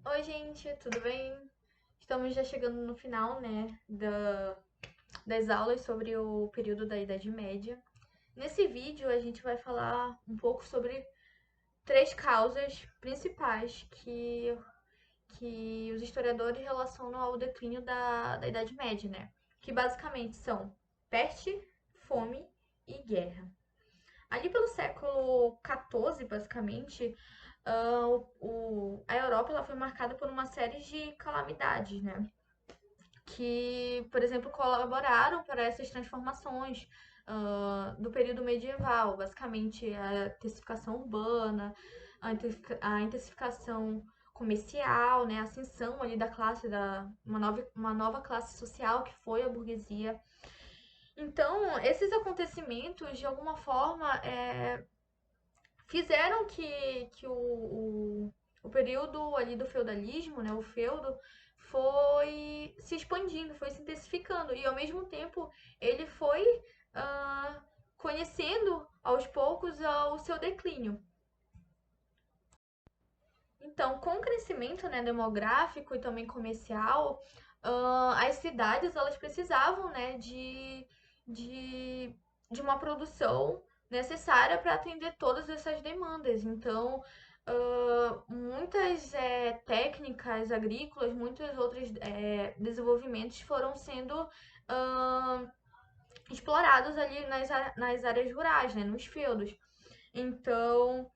Oi, gente, tudo bem? Estamos já chegando no final, né, das aulas sobre o período da Idade Média. Nesse vídeo, a gente vai falar um pouco sobre três causas principais que os historiadores relacionam ao declínio da Idade Média, né? Que basicamente são peste, fome e guerra. Ali pelo século XIV, basicamente, a Europa ela foi marcada por uma série de calamidades, né? Que, por exemplo, colaboraram para essas transformações do período medieval, basicamente a intensificação urbana, a intensificação comercial, né, a ascensão ali da classe uma nova classe social que foi a burguesia. Então, esses acontecimentos, de alguma forma, fizeram que o período ali do feudalismo, né, o feudo, foi se expandindo, foi se intensificando e ao mesmo tempo ele foi ah, conhecendo aos poucos o seu declínio. Então, com o crescimento, né, demográfico e também comercial, as cidades elas precisavam, né, de, de uma produção necessária para atender todas essas demandas. Então, muitas técnicas agrícolas, muitos outros desenvolvimentos foram sendo ah, explorados ali nas áreas rurais, né, nos feudos. Então,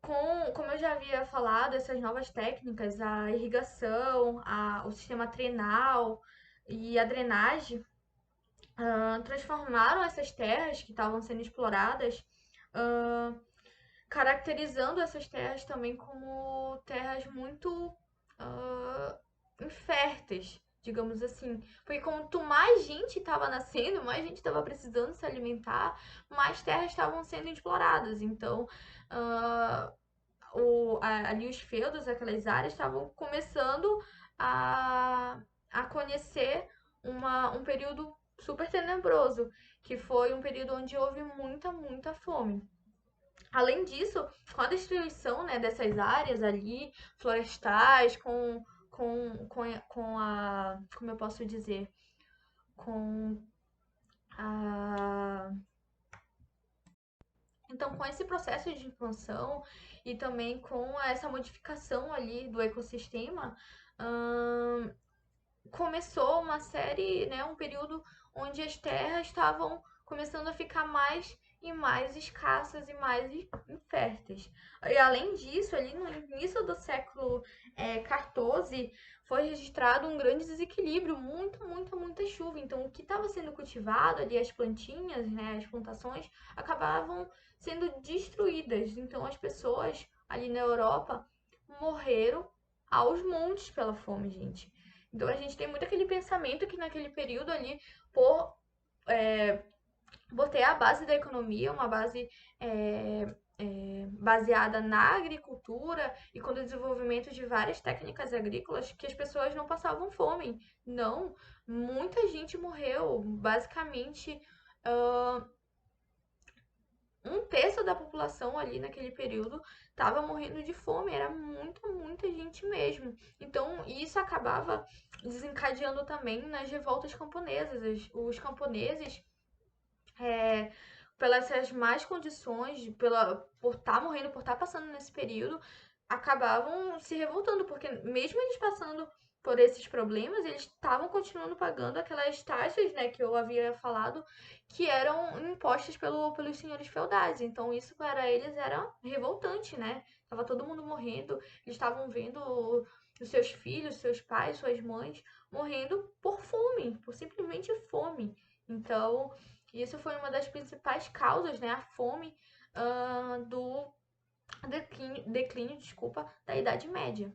como eu já havia falado, essas novas técnicas, a irrigação, o sistema trenal e a drenagem, transformaram essas terras que estavam sendo exploradas, ah, caracterizando essas terras também como terras muito inférteis, digamos assim. Porque quanto mais gente estava nascendo, mais gente estava precisando se alimentar, mais terras estavam sendo exploradas. Então, uh, ali os feudos, aquelas áreas, estavam começando a, a conhecer um período super tenebroso, que foi um período onde houve muita, muita fome. Além disso, com a destruição, né, dessas áreas ali, florestais, como eu posso dizer, com a então, com esse processo de expansão e também com essa modificação ali do ecossistema, hum, começou uma série, né, um período onde as terras estavam começando a ficar mais e mais escassas e mais inférteis. E além disso, ali no início do século XIV, foi registrado um grande desequilíbrio, muita chuva. Então, o que estava sendo cultivado ali, as plantinhas, né, as plantações, acabavam sendo destruídas. Então, as pessoas ali na Europa morreram aos montes pela fome, gente. Então a gente tem muito aquele pensamento que naquele período ali, por, é, por ter a base da economia, uma base baseada na agricultura e com o desenvolvimento de várias técnicas agrícolas, que as pessoas não passavam fome. Não, muita gente morreu. Basicamente, uh, um terço da população ali naquele período estava morrendo de fome, era muita gente mesmo. Então, isso acabava desencadeando também nas revoltas camponesas. Os camponeses, é, pelas suas más condições, por estar morrendo, por estar passando nesse período, acabavam se revoltando, porque mesmo eles passando por esses problemas, eles estavam continuando pagando aquelas taxas, né, que eu havia falado, que eram impostas pelos senhores feudais. Então isso para eles era revoltante, né? Tava todo mundo morrendo, eles estavam vendo os seus filhos, seus pais, suas mães morrendo por fome, por simplesmente fome. Então, isso foi uma das principais causas, né, a fome do declínio, desculpa, da Idade Média.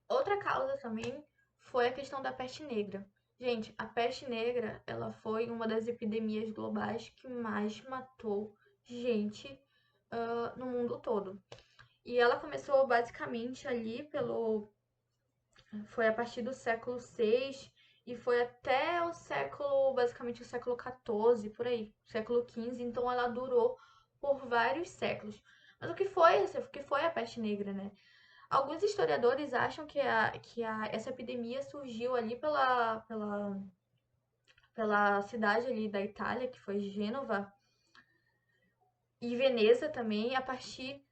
Outra causa também foi a questão da peste negra. Gente, a peste negra, ela foi uma das epidemias globais que mais matou gente no mundo todo. E ela começou basicamente ali foi a partir do século VI e foi até basicamente o século XIV, por aí, século XV. Então ela durou por vários séculos. Mas o que foi a peste negra, né? Alguns historiadores acham essa epidemia surgiu ali pela cidade ali da Itália, que foi Gênova, e Veneza também, a partir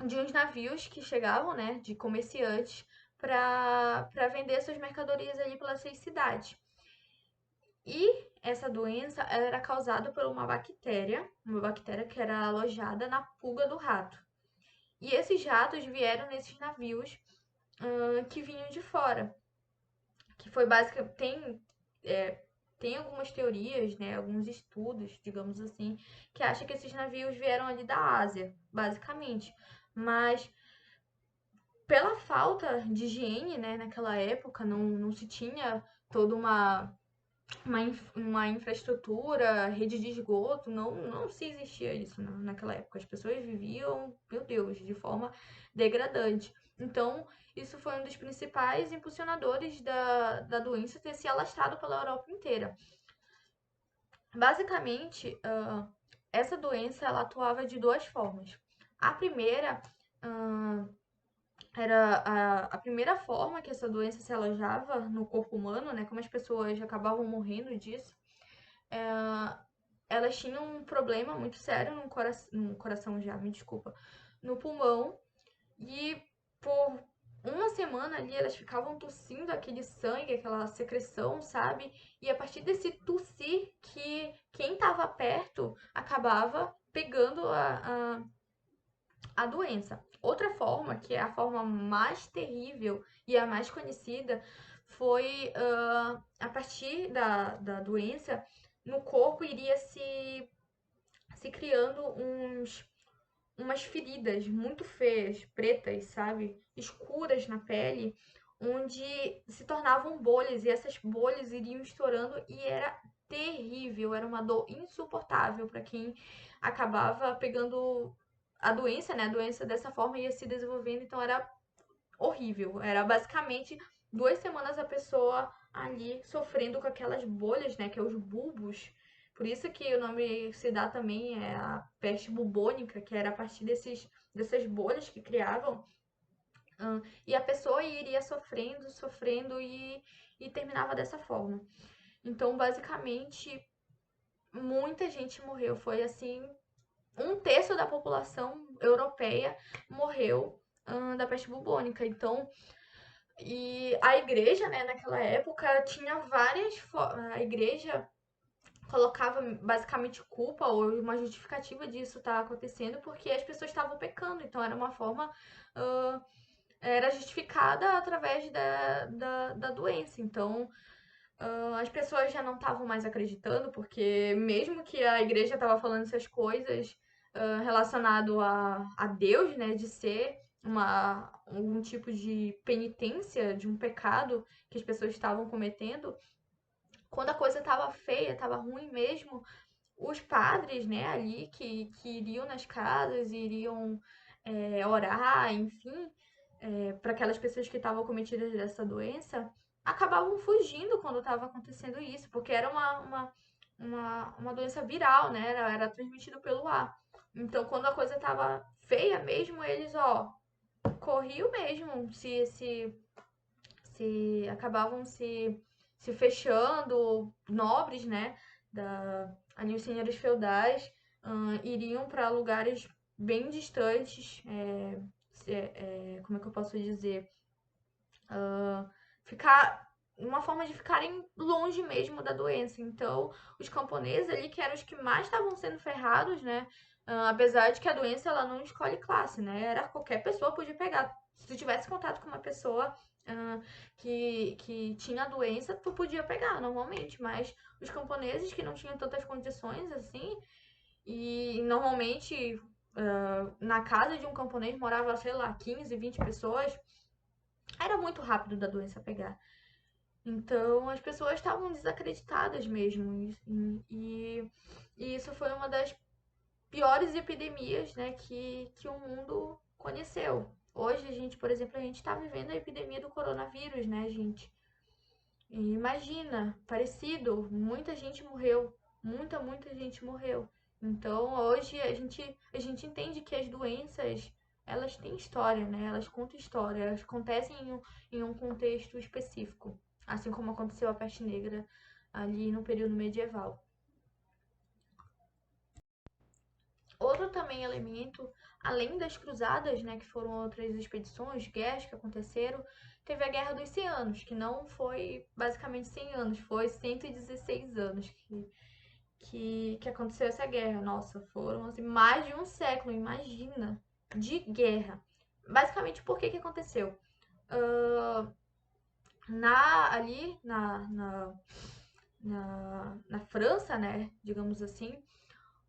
de uns navios que chegavam, né, de comerciantes, para vender suas mercadorias ali pelas seis cidades. E essa doença era causada por uma bactéria que era alojada na pulga do rato. E esses ratos vieram nesses navios que vinham de fora, que foi basicamente tem algumas teorias, né, alguns estudos, digamos assim, que acham que esses navios vieram ali da Ásia, basicamente. Mas pela falta de higiene, né, naquela época, não se tinha toda uma infraestrutura, rede de esgoto, não se existia isso naquela época. As pessoas viviam, meu Deus, de forma degradante. Então, isso foi um dos principais impulsionadores da doença ter se alastrado pela Europa inteira. Basicamente, essa doença ela atuava de duas formas. A primeira era a primeira forma que essa doença se alojava no corpo humano, né? Como as pessoas acabavam morrendo disso. Elas tinham um problema muito sério no coração já, me desculpa, no pulmão. E por uma semana ali elas ficavam tossindo aquele sangue, aquela secreção, sabe? E a partir desse tossir que quem estava perto acabava pegando a doença. Outra forma, que é a forma mais terrível e a mais conhecida, foi a partir da doença, no corpo iria se criando umas feridas muito feias, pretas, sabe? Escuras na pele, onde se tornavam bolhas e essas bolhas iriam estourando e era terrível, era uma dor insuportável para quem acabava pegando a doença, né? A doença dessa forma ia se desenvolvendo, então era horrível. Era basicamente 2 semanas a pessoa ali sofrendo com aquelas bolhas, né? Que é os bulbos. Por isso que o nome se dá também é a peste bubônica, que era a partir dessas bolhas que criavam. E a pessoa iria sofrendo, sofrendo e terminava dessa forma. Então, basicamente, muita gente morreu. Foi assim, um terço da população europeia morreu da peste bubônica. Então, e a igreja, né, naquela época, tinha várias. A igreja colocava basicamente culpa ou uma justificativa disso estar acontecendo porque as pessoas estavam pecando. Então, era uma forma. Uh, era justificada através da doença. Então, as pessoas já não estavam mais acreditando, porque mesmo que a igreja estava falando essas coisas relacionado a Deus, né, de ser algum tipo de penitência de um pecado que as pessoas estavam cometendo, quando a coisa estava feia, estava ruim mesmo, os padres, né, ali que iriam nas casas, iriam orar, enfim, para aquelas pessoas que estavam cometidas dessa doença, acabavam fugindo quando estava acontecendo isso, porque era uma doença viral, né? Era transmitido pelo ar. Então, quando a coisa estava feia mesmo, eles, ó, corriam mesmo, se acabavam se fechando, nobres, né? Ali os senhores feudais iriam para lugares bem distantes, como é que eu posso dizer? Ficar uma forma de ficarem longe mesmo da doença. Então, os camponeses ali, que eram os que mais estavam sendo ferrados, né? Apesar de que a doença ela não escolhe classe, né? Era qualquer pessoa podia pegar. Se tu tivesse contato com uma pessoa que tinha a doença, tu podia pegar normalmente. Mas os camponeses que não tinham tantas condições assim, e normalmente na casa de um camponês morava, sei lá, 15, 20 pessoas, era muito rápido da doença pegar. Então as pessoas estavam desacreditadas mesmo. E isso foi uma das piores epidemias, né, que o mundo conheceu. Hoje, a gente, por exemplo, a gente está vivendo a epidemia do coronavírus, né, gente? E imagina, parecido, muita gente morreu. Muita gente morreu. Então, hoje a gente entende que as doenças elas têm história, né? Elas contam história, elas acontecem em um contexto específico, assim como aconteceu a peste negra ali no período medieval. Outro também elemento, além das cruzadas, né, que foram outras expedições, guerras que aconteceram, teve a Guerra dos 100 Anos, que não foi basicamente 100 anos, foi 116 anos que aconteceu essa guerra. Nossa, foram assim, mais de um século, imagina, de guerra. Basicamente, por que que aconteceu? Uh, ali na França, né, digamos assim,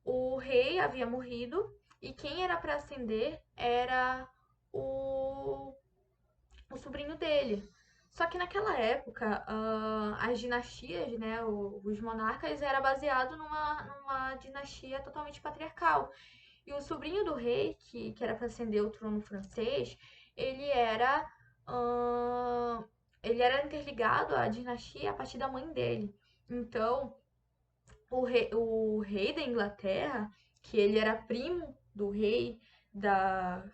o rei havia morrido e quem era para ascender era o, o sobrinho dele. Só que naquela época, as dinastias, né, os monarcas, era baseado numa dinastia totalmente patriarcal. E o sobrinho do rei, que era para ascender o trono francês, ele era, uh, ele era interligado à dinastia a partir da mãe dele. Então, o rei da Inglaterra, que ele era primo do rei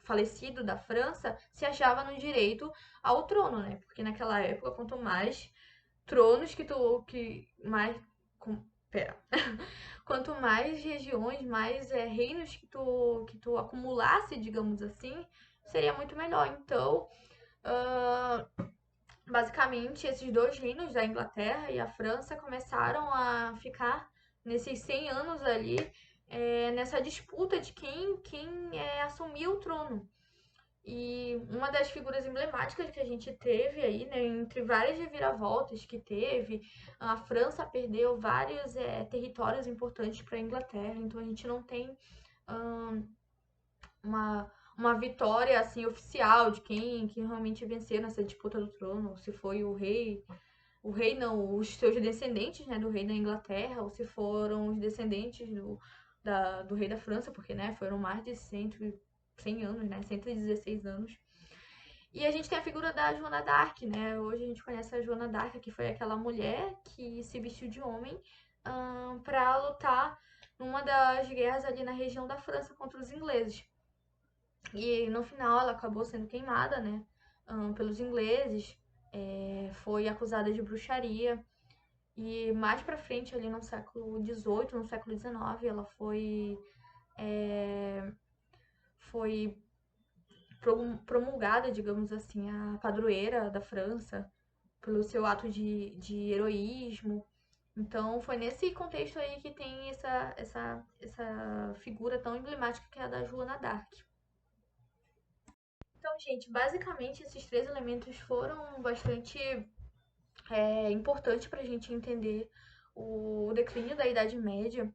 falecido da França, se achava no direito ao trono, né? Porque naquela época, quanto mais tronos que mais pera. Quanto mais regiões, mais reinos que tu acumulasse, digamos assim, seria muito melhor. Então, basicamente, esses dois reinos, da Inglaterra e a França, começaram a ficar nesses 100 anos ali, nessa disputa de quem assumiu o trono. E uma das figuras emblemáticas que a gente teve aí, né, entre várias reviravoltas que teve, a França perdeu vários territórios importantes para a Inglaterra, então a gente não tem hum, uma vitória assim oficial de quem realmente venceu nessa disputa do trono, se foi o rei não, os seus descendentes, né, do rei da Inglaterra, ou se foram os descendentes do rei da França, porque, né, foram mais de 100 anos, né, 116 anos. E a gente tem a figura da Joana d'Arc, né? Hoje a gente conhece a Joana d'Arc, que foi aquela mulher que se vestiu de homem para lutar numa das guerras ali na região da França contra os ingleses. E no final ela acabou sendo queimada, né? Pelos ingleses. Foi acusada de bruxaria. E mais pra frente, ali no século XVIII, no século XIX, ela foi promulgada, digamos assim, a padroeira da França, pelo seu ato de heroísmo. Então, foi nesse contexto aí que tem essa figura tão emblemática que é a da Joana d'Arc. Então, gente, basicamente esses três elementos foram bastante importantes para a gente entender o declínio da Idade Média.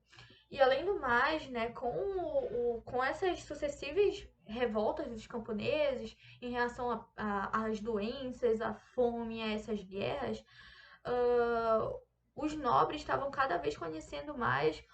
E além do mais, né, com essas sucessivas revoltas dos camponeses em relação às doenças, à fome, a essas guerras, uh, os nobres estavam cada vez conhecendo mais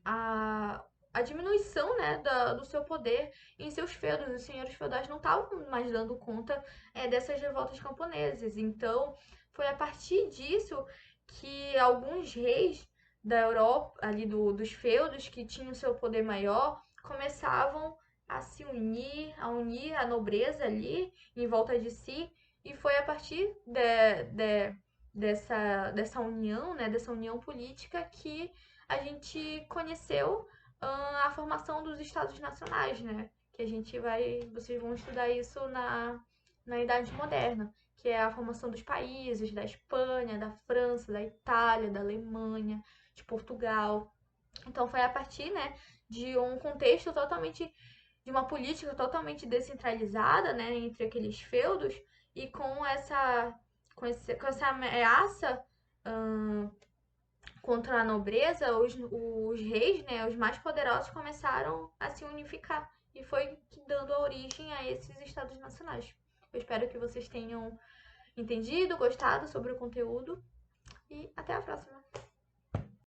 a, a diminuição, né, do seu poder em seus feudos. Os senhores feudais não estavam mais dando conta dessas revoltas camponesas. Então, foi a partir disso que alguns reis da Europa, ali dos feudos, que tinham seu poder maior, começavam a se unir, a unir a nobreza ali em volta de si. E foi a partir dessa união, né, dessa união política que a gente conheceu a formação dos estados nacionais, né? Que vocês vão estudar isso na Idade Moderna, que é a formação dos países, da Espanha, da França, da Itália, da Alemanha, de Portugal. Então foi a partir, né, de um contexto de uma política totalmente descentralizada, né, entre aqueles feudos e com essa ameaça contra a nobreza, os reis, né, os mais poderosos, começaram a se unificar. E foi dando origem a esses estados nacionais. Eu espero que vocês tenham entendido, gostado sobre o conteúdo e até a próxima.